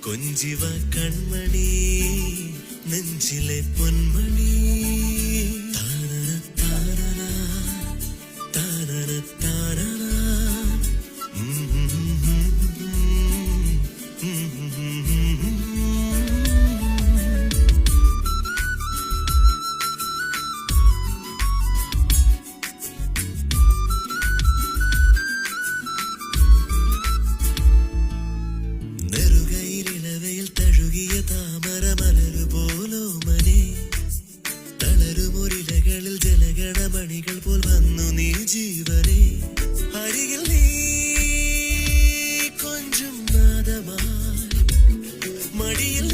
കൊഞ്ചിവ കൺമണി നെഞ്ചിലെ പൊന്മണി താനന താനന താനന താനന മണികൾ പോൽ വന്നു നീ ജീവനെ അരികിൽ നീ കൊഞ്ചും നാദമായി മടിയിൽ